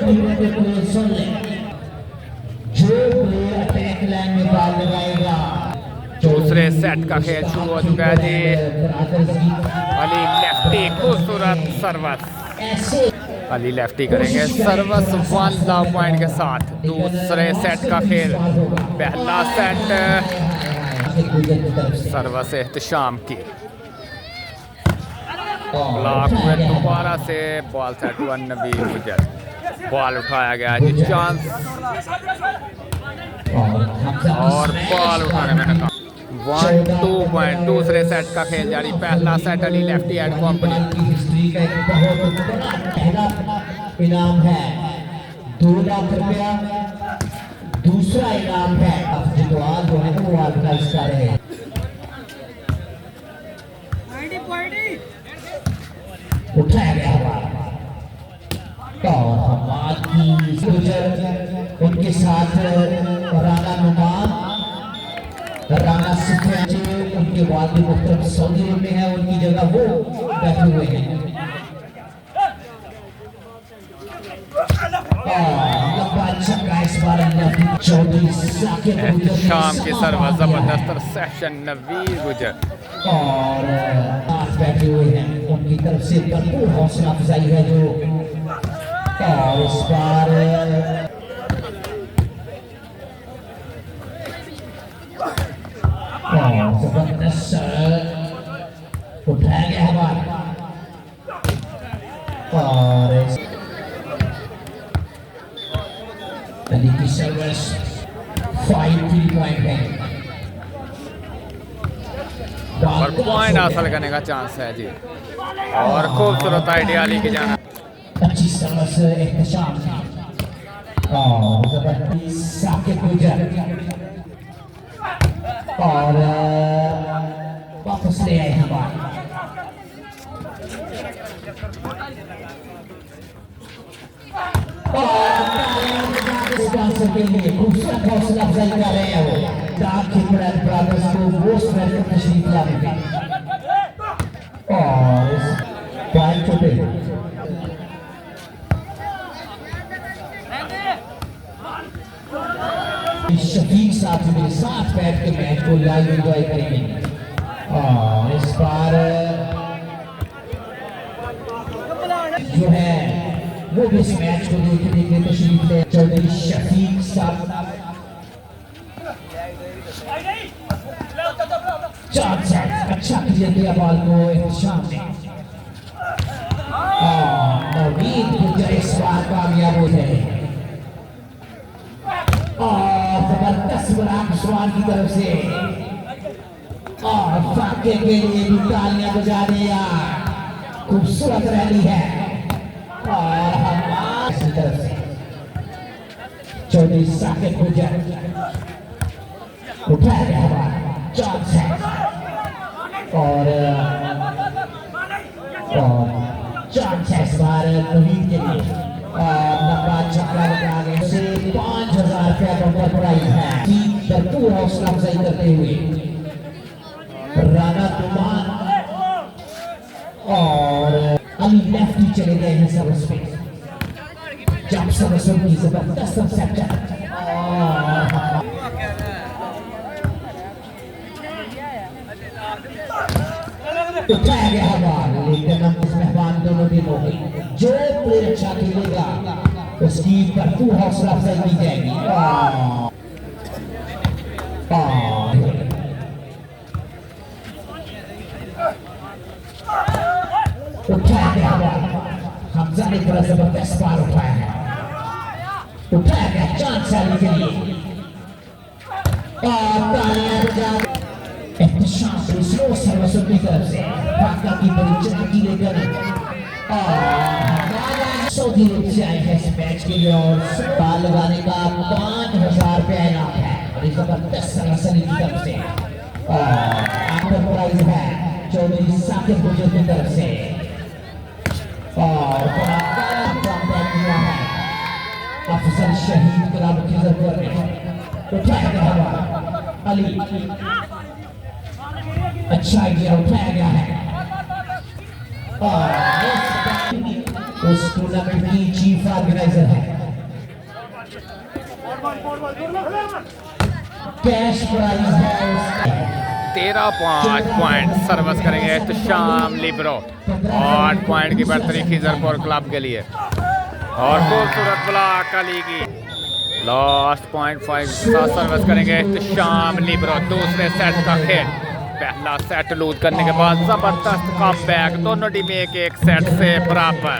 धीरे धीरे प्लेयर सुन ले, जो प्लेयर अटैक लाइन में बॉल लगाएगा। दूसरे सेट का खेल शुरू हो चुका है जी। अली लेफ्टी खूबसूरत सर्विस, अली लेफ्टी करेंगे सर्विस 1 लव पॉइंट के साथ। दूसरे सेट का खेल, पहला सेट सर्विस एहतशाम की, ब्लॉक हुए दोबारा से बॉल सेट हुआ नबी गुजर, बॉल उठाया गया जी, चांस और बॉल उठाने में नाकाम। 1-2 पॉइंट, दूसरे सेट का खेल जारी। पहला set Ali lefty and company. History का एक बहुत बड़ा पहला इनाम है 2 लाख रुपया, दूसरा इनाम है जितवाल जो है वो ऑर्गेनाइज कर रहे हैं। उठाया गया और हमारी गुजर उनके साथ राना नुमान, राना सुफियान उनके वालिद मुख्तलिफ सऊदी अरब में है, उनकी जगह वो बैठे हुए हैं। शाम की सर्विस जबरदस्त सेशन नबी गुजर और बैठे हुए हैं, उनकी तरफ से भरपूर हौसला अफजाई है जो। और इस बार जबरदस्त उठाया गया हमारा और अली की सर्विस 5-3 पॉइंट है और पॉइंट हासिल करने का चांस है जी। और खूबसूरत आइडिया अली की जाना, अच्छी सर्विस एहतशाम और जबरदस्त साकिब गुजर और वापस ले आए हमारे खूबसूरत हौसला अफजाई कर रहे हैं वो डाक खिदमत ब्रदर्स को मोस्ट वेलकम तशरीफ लाने पे। और इस पॉइंट पे शफीक साहब मेरे साथ बैठ के मैच को लाइव एंजॉय करेंगे। और इस बार जो है वो भी इस मैच को देखने के लिए तशरीफ ले चौधरी शफीक साहब। अच्छा क्लियर किया बॉल को एहतशाम ने। नवीद गुजर इस बार कामयाब हो गए और जबरदस्त बराक स्वान की तरफ से और फाके के लिए भी तालियां बजा रहे यार, खूबसूरत रैली है। और हमारी तरफ से चौधरी साकिब गुजर उठाया गया हमारा चांस है और चांस है इस बार नवीद के लिए। लंबा छक्का लगा गए से 5000 रुपया बम्पर प्राइज है। भरपूर हौसला अफजाई करते हुए राना तुमान और अली लेफ्टी चले गए हैं सर्विस पे। जब सर्विस की जबरदस्त सेक्टर उठाया गया हमारा, लेकिन हम इस मेहमान दोनों टीमों की जो प्लेयर अच्छा खेलेगा उसकी भरपूर हौसला अफजाई की जाएगी। उठाया गया हमजा ने बड़ा जबरदस्त बार उठाया है, उठाया गया चांस अली के लिए और तालियां बजा एहतशाम से स्लो सर्विस की तरफ से फाका की बड़ी चमकी लेकर सऊदी अरब से आए हैं इस मैच के लिए और बॉल लगाने का 5000 रुपया इनाम है। और जबरदस्त सर्विस अली की तरफ से और प्राइज है चौधरी साकिब गुजर की तरफ से और दिया है अफजल शहीद क्लब की जरूरत में। उठाया गया हमारा अली, अच्छा आइडिया उठाया गया है। और उस टूर्नामेंट की चीफ ऑर्गेनाइजर है कैश प्राइज है 13.5 पॉइंट सर्विस करेंगे एहतशाम लिब्रो। 8 पॉइंट की बढ़तरी खिजरपुर क्लब के लिए और खूबसूरत ब्लॉक अली की लास्ट पॉइंट 5 सर्विस करेंगे एहतशाम लिब्रो। दूसरे सेट का खेल, पहला सेट लूज करने के बाद जबरदस्त कम बैक, दोनों टीमें एक सेट से बराबर।